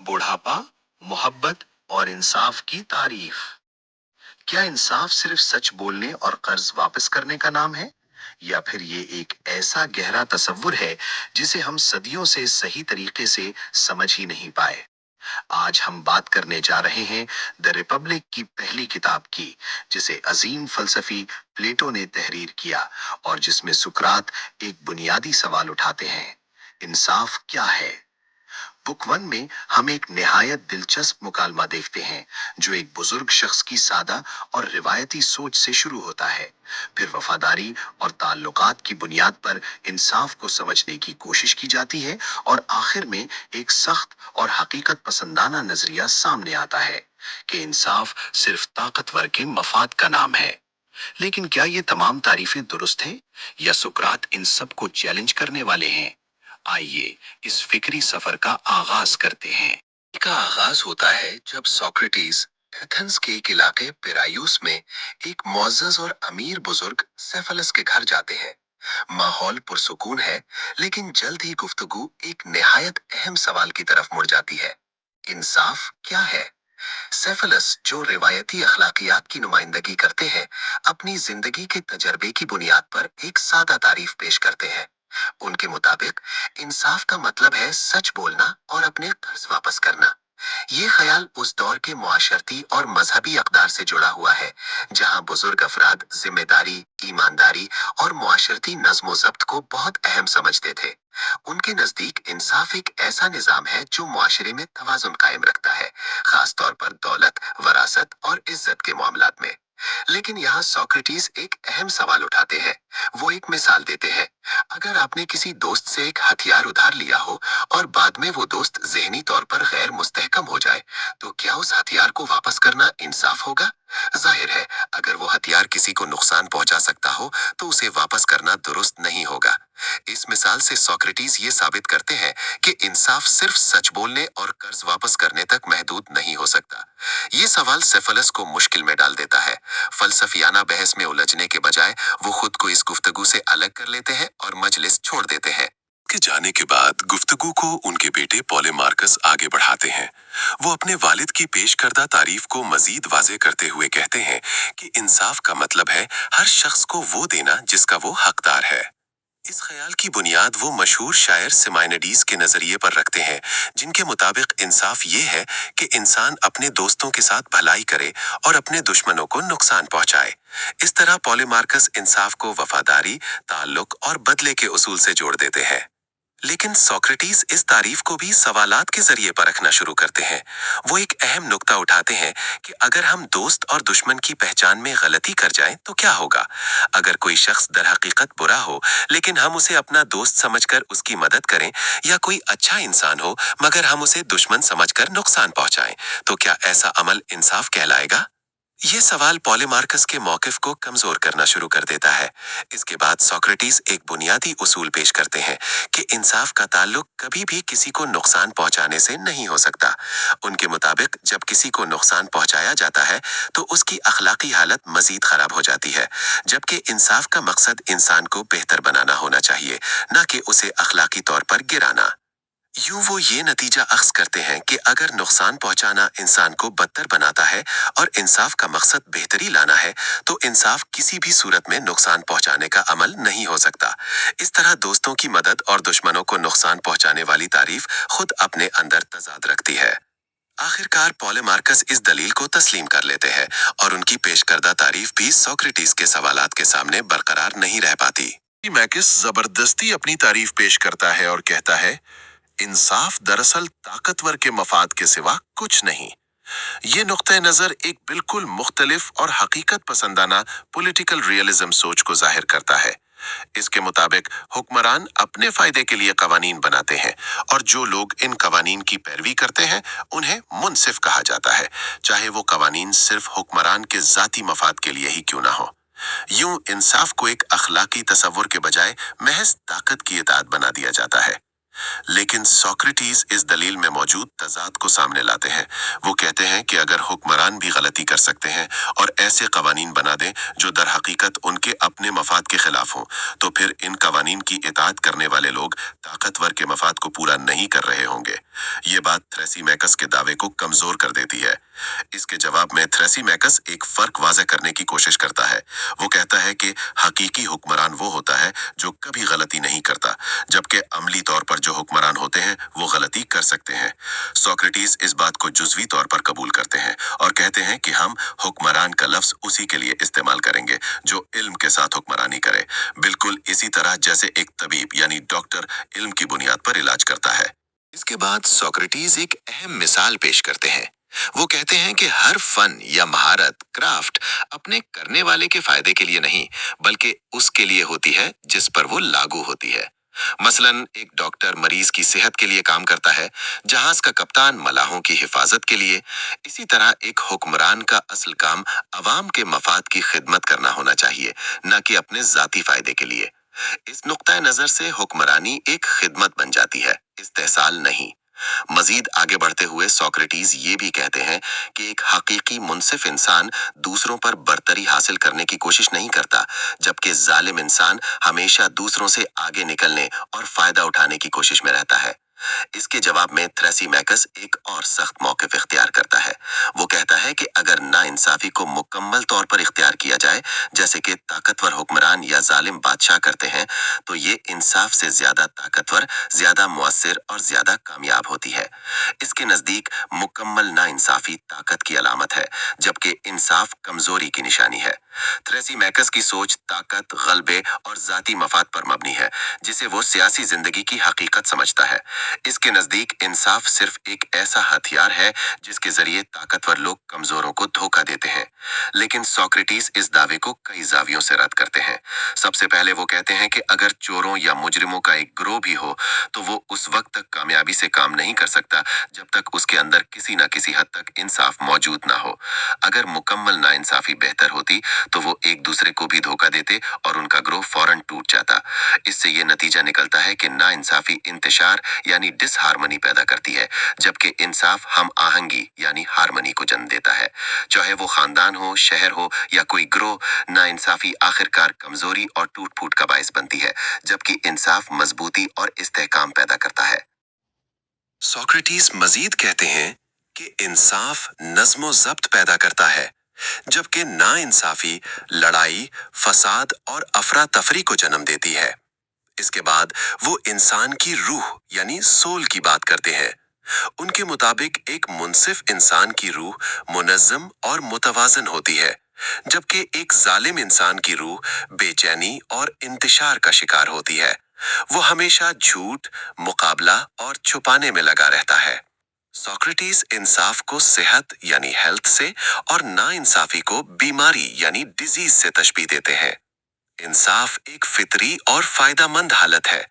बुढ़ापा, मोहब्बत और इंसाफ की तारीफ। क्या इंसाफ सिर्फ सच बोलने और कर्ज वापस करने का नाम है, या फिर ये एक ऐसा गहरा तसव्वुर है जिसे हम सदियों से सही तरीके से समझ ही नहीं पाए। आज हम बात करने जा रहे हैं द रिपब्लिक की पहली किताब की, जिसे अजीम फलसफी प्लेटो ने तहरीर किया और जिसमें सुकरात एक बुनियादी सवाल उठाते हैं: इंसाफ क्या है। बुक वन में हम एक निहायत दिलचस्प मुकालमा देखते हैं जो एक बुजुर्ग शख्स की सादा और रिवायती सोच से शुरू होता है। फिर वफादारी और ताल्लुकात की बुनियाद पर इंसाफ को समझने की कोशिश की जाती है, और आखिर में एक सख्त और हकीकत पसंदाना नजरिया सामने आता है कि इंसाफ सिर्फ ताकतवर के मफाद का नाम है। लेकिन क्या ये तमाम तारीफें दुरुस्त हैं, या सुकरात इन सब को चैलेंज करने वाले हैं? आइए इस फिक्री सफर का आगाज करते हैं। इसका आगाज होता है जब सोक्रेटिस एथेंस के एक इलाके पिरायूस में एक मुअज़्ज़ज़ और अमीर बुजुर्ग सेफलस के घर जाते हैं। माहौल पुरसुकून है, लेकिन जल्द ही गुफ्तगू एक निहायत अहम सवाल की तरफ मुड़ जाती है: इंसाफ क्या है। सेफलस, जो रिवायती अखलाकियात की नुमाइंदगी करते हैं, अपनी जिंदगी के तजर्बे की बुनियाद पर एक सादा तारीफ पेश करते हैं। उनके मुताबिक इंसाफ का मतलब है सच बोलना और अपने कर्ज वापस करना। ये ख्याल उस दौर के मुआशरती और मजहबी अक़दार से जुड़ा हुआ है, जहां बुजुर्ग अफराद जिम्मेदारी, ईमानदारी और मुआशरती नज़्म व ज़ब्त को बहुत अहम समझते थे। उनके नजदीक इंसाफ एक ऐसा निज़ाम है जो मुआशरे में तवाज़ुन कायम रखता है, खास तौर पर दौलत, वरासत और इज्जत के मामलात में। लेकिन यहाँ सोक्रेटिस एक अहम सवाल उठाते हैं। वो एक मिसाल देते हैं: अगर आपने किसी दोस्त से एक हथियार उधार लिया हो और बाद में वो दोस्त ज़हनी तौर पर गैर मुस्तहकम हो जाए, तो क्या उस हथियार को वापस करना इंसाफ होगा? जाहिर है, अगर वो हथियार किसी को नुकसान पहुंचा सकता हो, तो उसे वापस करना दुरुस्त नहीं होगा। इस मिसाल से सोक्रेटिस ये साबित करते हैं कि इंसाफ सिर्फ सच बोलने और कर्ज वापस करने तक महदूद नहीं हो सकता। ये सवाल सेफलस को मुश्किल में डाल देता है। फलसफियाना बहस में उलझने के बजाय वो खुद को इस गुफ्तगू से अलग कर लेते हैं और मजलिस छोड़ देते हैं। के जाने के बाद गुफ्तगू को उनके बेटे पॉलेमार्कस आगे बढ़ाते हैं। वो अपने वालिद की पेश करदा तारीफ को मजीद वाज़े करते हुए कहते हैं कि इंसाफ का मतलब है हर शख्स को वो देना जिसका वो हकदार है। इस ख्याल की बुनियाद वो मशहूर शायर सिमाइनिडीज के नजरिए पर रखते हैं, जिनके मुताबिक इंसाफ ये है कि इंसान अपने दोस्तों के साथ भलाई करे और अपने दुश्मनों को नुकसान पहुंचाए। इस तरह पॉलीमार्कस इंसाफ को वफादारी, ताल्लुक और बदले के उसूल से जोड़ देते हैं। लेकिन सोक्रेटिस इस तारीफ को भी सवालात के जरिए परखना शुरू करते हैं। वो एक अहम नुक्ता उठाते हैं कि अगर हम दोस्त और दुश्मन की पहचान में गलती कर जाएं तो क्या होगा। अगर कोई शख्स दरहकीकत बुरा हो, लेकिन हम उसे अपना दोस्त समझकर उसकी मदद करें, या कोई अच्छा इंसान हो मगर हम उसे दुश्मन समझकर नुकसान पहुंचाएं, तो क्या ऐसा अमल इंसाफ कहलाएगा? ये सवाल पॉलीमार्कस के मौकिफ को कमजोर करना शुरू कर देता है। इसके बाद सोक्रेटिस एक बुनियादी उसूल पेश करते हैं कि इंसाफ का ताल्लुक कभी भी किसी को नुकसान पहुंचाने से नहीं हो सकता। उनके मुताबिक जब किसी को नुकसान पहुंचाया जाता है तो उसकी अखलाकी हालत मजीद खराब हो जाती है, जबकि इंसाफ का मकसद इंसान को बेहतर बनाना होना चाहिए, न कि उसे अखलाकी तौर पर गिराना। यूं वो ये नतीजा अख्ज़ करते हैं कि अगर नुकसान पहुंचाना इंसान को बदतर बनाता है और इंसाफ का मकसद बेहतरी लाना है, तो इंसाफ किसी भी सूरत में नुकसान पहुंचाने का अमल नहीं हो सकता। इस तरह दोस्तों की मदद और दुश्मनों को नुकसान पहुंचाने वाली तारीफ खुद अपने अंदर तजाद रखती है। आखिरकार पॉलीमार्कस इस दलील को तस्लीम कर लेते हैं और उनकी पेश करदा तारीफ भी सोक्रेटिस के सवालात के सामने बरकरार नहीं रह पाती। मैकिस जबरदस्ती अपनी तारीफ पेश करता है और कहता है, इंसाफ दरअसल ताकतवर के मफाद के सिवा कुछ नहीं। ये नुक्ते नजर एक बिल्कुल मुख्तलिफ और हकीकत पसंदाना पॉलिटिकल रियलिज्म सोच को जाहिर करता है। इसके मुताबिक हुक्मरान अपने फायदे के लिए कवानीन बनाते हैं, और जो लोग इन कवानीन की पैरवी करते हैं उन्हें मुनसिफ कहा जाता है, चाहे वो कवानीन सिर्फ हुक्मरान के जाती मफाद के लिए ही क्यों ना हो। यूं इंसाफ को एक अखलाकी तसव्वुर के बजाय महज ताकत की इताअत बना दिया जाता है। लेकिन सोक्रेटिस इस दलील में मौजूद तजाद को सामने लाते हैं। वो कहते हैं कि अगर हुक्मरान भी गलती कर सकते हैं और ऐसे कवानीन बना दें जो दर हकीकत उनके अपने मफाद के खिलाफ हों, तो फिर इन कवानीन की इताअत करने वाले लोग ताकतवर के मफाद को पूरा नहीं कर रहे होंगे। ये बात थ्रेसिमैकस के दावे को कमजोर कर देती है। इसके जवाब में थ्रेसिमैकस एक फर्क वाज़े करने की कोशिश करता है। वो कहता है कि हकीकी हुक्मरान वो होता है जो कभी गलती नहीं करता, जबकि अमली तौर पर जो हुक्मरान होते हैं वो गलती कर सकते हैं। सोक्रेटिस इस बात को जुज़वी तौर पर कबूल करते हैं और कहते हैं कि हम हुक्मरान का लफ्ज उसी के लिए इस्तेमाल करेंगे जो इल्म के साथ हुक्मरानी करे, बिल्कुल इसी तरह जैसे एक तबीब यानी डॉक्टर इल्म की बुनियाद पर इलाज करता है। इसके बाद सोक्रेटिस एक अहम मिसाल पेश करते हैं। वो कहते हैं कि हर फन या महारत क्राफ्ट अपने करने वाले के फायदे के लिए नहीं, बल्कि उसके लिए होती है जिस पर वो लागू होती है। मसलन एक डॉक्टर मरीज की सेहत के लिए काम करता है, जहाज का कप्तान मलाहों की हिफाजत के लिए। इसी तरह एक हुक्मरान का असल काम अवाम के मफाद की खिदमत करना होना चाहिए, न कि अपने जाती फायदे के लिए। इस नुक्ता नजर से हुक्मरानी एक खिदमत बन जाती है, इस्तेहसाल नहीं। मजीद आगे बढ़ते हुए सोक्रेटिस ये भी कहते हैं कि एक हकीकी मुनसिफ इंसान दूसरों पर बरतरी हासिल करने की कोशिश नहीं करता, जबकि जालिम इंसान हमेशा दूसरों से आगे निकलने और फायदा उठाने की कोशिश में रहता है। इसके जवाब में थ्रेसिमैकस एक और सख्त मौक़िफ़ इख्तियार करता है। वो कहता है कि अगर नाइंसाफी को मुकम्मल तौर पर इख्तियार किया जाए, जैसे कि ताकतवर हुक्मरान या जालिम बादशाह करते हैं, तो ये इंसाफ से ज्यादा ताकतवर, ज्यादा मुअस्सिर और ज्यादा कामयाब होती है। इसके नजदीक मुकम्मल नाइंसाफी ताकत की अलामत है, जबकि इंसाफ कमजोरी की निशानी है। थ्रेसिमैकस की सोच ताकत, गलबे और जाती मफाद पर मबनी है, जिसे वो सियासी जिंदगी की हकीकत समझता है। इसके नजदीक इंसाफ सिर्फ एक ऐसा हथियार है जिसके जरिए ताकतवर लोग कमजोरों को धोखा देते हैं। लेकिन सोक्रेटिस इस दावे को कई जावियों से रद्द करते हैं। सबसे पहले वो कहते हैं कि अगर चोरों या मुजरिमों का एक गिरोह भी हो, तो वो उस वक्त तक कामयाबी से काम नहीं कर सकता जब तक उसके अंदर किसी न किसी हद तक इंसाफ मौजूद ना हो। अगर मुकम्मल नाइंसाफी बेहतर होती, तो वो एक दूसरे को भी धोखा देते और उनका गिरोह फौरन टूट जाता। इससे ये नतीजा निकलता है कि नाइंसाफी इंतशार यानी डिसहार्मनी पैदा करती है, जबकि इंसाफ हम आहंगी यानी हार्मनी को जन्म देता है। चाहे वो खानदान हो, शहर हो या कोई गिरोह, नाइंसाफी आखिरकार कमजोरी और टूट फूट का बायस बनती है, जबकि इंसाफ मजबूती और इस्तेहकाम पैदा करता है। सोक्रेटिस मजीद कहते हैं कि इंसाफ नज्म ज़ब्त पैदा करता है, जबकि नाइंसाफी लड़ाई, फसाद और अफरा तफरी को जन्म देती है। इसके बाद वो इंसान की रूह यानी सोल की बात करते हैं। उनके मुताबिक एक मुनसिफ इंसान की रूह मुनज़्ज़म और मुतवाज़न होती है, जबकि एक जालिम इंसान की रूह बेचैनी और इंतशार का शिकार होती है। वो हमेशा झूठ, मुकाबला और छुपाने में लगा रहता है। सोक्रेटिस इंसाफ को सेहत यानी हेल्थ से और नाइंसाफी को बीमारी यानी डिजीज से तशबीह देते हैं। इंसाफ एक फितरी और फायदामंद हालत है,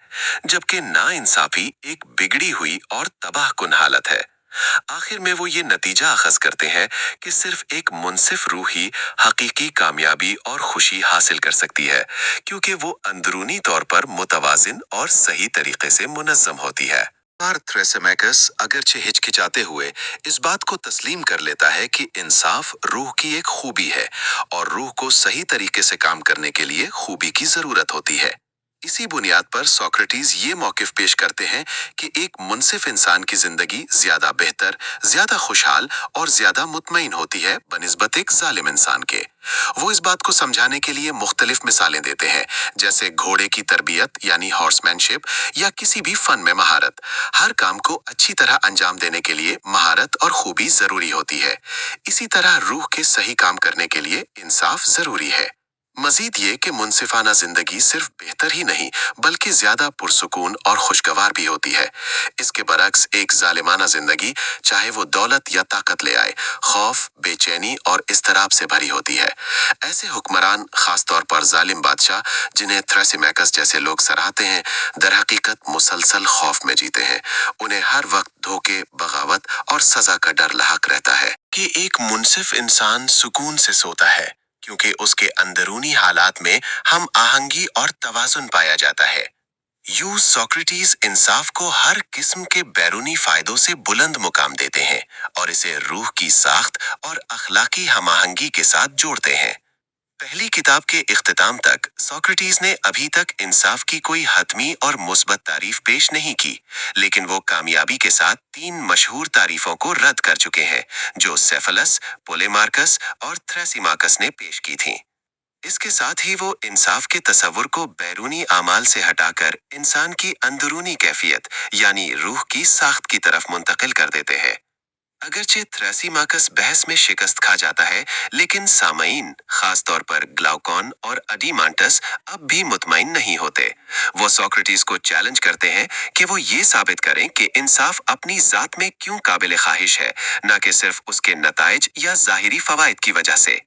जबकि नाइंसाफी एक बिगड़ी हुई और तबाहकुन हालत है। आखिर में वो ये नतीजा अखज़ करते हैं कि सिर्फ एक मुनसिफ रूह ही हकीकी कामयाबी और खुशी हासिल कर सकती है, क्योंकि वो अंदरूनी तौर पर मुतवाजिन और सही तरीके से मुनज़्ज़म होती है। थ्रेसिमैकस अगरचे हिचकिचाते हुए इस बात को तस्लीम कर लेता है कि इंसाफ रूह की एक खूबी है और रूह को सही तरीके से काम करने के लिए खूबी की जरूरत होती है। इसी बुनियाद पर सोक्रेटिस ये मौकिफ पेश करते हैं कि एक मुनसिफ इंसान की जिंदगी ज्यादा बेहतर, ज्यादा खुशहाल और ज्यादा मुतमईन होती है बनिस्बत एक जालिम इंसान के। वो इस बात को समझाने के लिए मुख्तलिफ मिसालें देते हैं, जैसे घोड़े की तरबियत यानी हॉर्समैनशिप या किसी भी फन में महारत। हर काम को अच्छी तरह अंजाम देने के लिए महारत और खूबी जरूरी होती है। इसी तरह रूह के सही काम करने के लिए इंसाफ जरूरी है। मजीद ये कि मुनसिफाना जिंदगी सिर्फ बेहतर ही नहीं, बल्कि ज्यादा पुरसुकून और खुशगवार भी होती है। इसके बरक्स एक जालिमाना जिंदगी, चाहे वो दौलत या ताकत ले आए, खौफ, बेचैनी और इस्तराब से भरी होती है। ऐसे हुक्मरान, खासतौर पर जालिम बादशाह, जिन्हें थ्रेसिमैकस जैसे लोग सराहते हैं, दर हकीकत मुसलसल खौफ में जीते हैं। उन्हें हर वक्त धोखे, बगावत और सजा का डर लाहक रहता है। कि एक मुनसिफ इंसान सुकून से सोता है, क्योंकि उसके अंदरूनी हालात में हम आहंगी और तवाज़ुन पाया जाता है। सोक्रेटिस इंसाफ को हर किस्म के बैरूनी फायदों से बुलंद मुकाम देते हैं और इसे रूह की साख्त और अखलाकी हमाहंगी के साथ जोड़ते हैं। पहली किताब के इख्तिताम तक सोक्रेटिस ने अभी तक इंसाफ की कोई हतमी और मुस्बत तारीफ पेश नहीं की, लेकिन वो कामयाबी के साथ 3 मशहूर तारीफों को रद्द कर चुके हैं, जो सेफलस, पोलेमार्कस और थ्रेसिमाकस ने पेश की थीं। इसके साथ ही वो इंसाफ के तसव्वुर को बैरूनी आमाल से हटाकर इंसान की अंदरूनी कैफियत यानी रूह की साख्त की तरफ मुंतकिल कर देते हैं। अगरचे थ्रेसिमाकस बहस में शिकस्त खा जाता है, लेकिन सामईन, खास तौर पर ग्लाउकॉन और अडीमांटस, अब भी मुतमईन नहीं होते। वो सोक्रेटिस को चैलेंज करते हैं कि वो ये साबित करें कि इंसाफ अपनी जात में क्यों काबिल ख्वाहिश है, न कि सिर्फ उसके नताइज या ज़ाहिरी फवाइद की वजह से।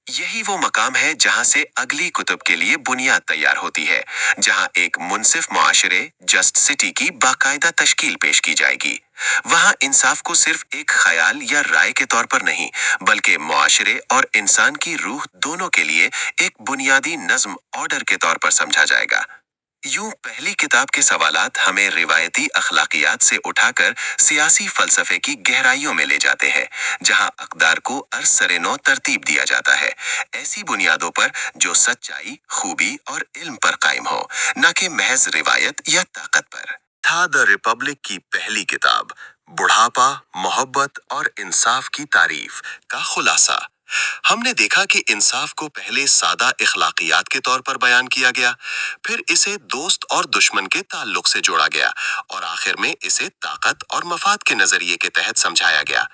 यही वो मकाम है जहां से अगली कुतुब के लिए बुनियाद तैयार होती है, जहां एक मुनसिफ मुआशरे, जस्ट सिटी की बाकायदा तश्कील पेश की जाएगी। वहां इंसाफ को सिर्फ एक ख्याल या राय के तौर पर नहीं, बल्कि मुआशरे और इंसान की रूह दोनों के लिए एक बुनियादी नज्म ऑर्डर के तौर पर समझा जाएगा। यूं पहली किताब के सवालात हमें रिवायती अखलाकियात से उठाकर सियासी फलसफे की गहराइयों में ले जाते हैं, जहां अक़दार को अरसरे-नौ तरतीब दिया जाता है, ऐसी बुनियादों पर जो सच्चाई, खूबी और इल्म पर कायम हो, न कि महज रिवायत या ताकत पर। था द रिपब्लिक की पहली किताब बुढ़ापा, मोहब्बत और इंसाफ की तारीफ का खुलासा। हमने देखा कि इंसाफ को पहले सादा इखलाकियात के तौर पर बयान किया गया, फिर इसे दोस्त और दुश्मन के ताल्लुक से जोड़ा गया, और आखिर में इसे ताकत और मफाद के नजरिए के तहत समझाया गया।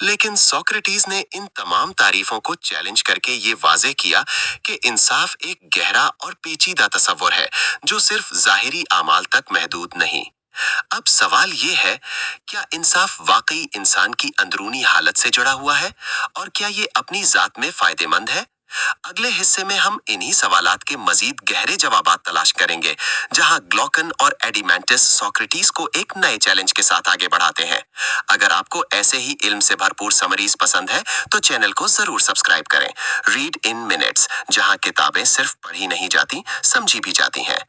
लेकिन सोक्रेटिस ने इन तमाम तारीफों को चैलेंज करके ये वाज़ेह किया कि इंसाफ एक गहरा और पेचीदा तसव्वुर है, जो सिर्फ ज़ाहिरी आमाल तक महदूद नहीं। अब सवाल ये है, क्या इंसाफ वाकई इंसान की अंदरूनी हालत से जुड़ा हुआ है, और क्या ये अपनी जात में फायदेमंद है? अगले हिस्से में हम इन्हीं सवालात के मजीद गहरे जवाबात तलाश करेंगे, जहां ग्लॉकन और एडिमेंटिस सोक्रेटिस को एक नए चैलेंज के साथ आगे बढ़ाते हैं। अगर आपको ऐसे ही इल्म से भरपूर समरीज पसंद है, तो चैनल को जरूर सब्सक्राइब करें। रीड इन मिनट्स, जहां किताबें सिर्फ पढ़ी नहीं जाती, समझी भी जाती हैं।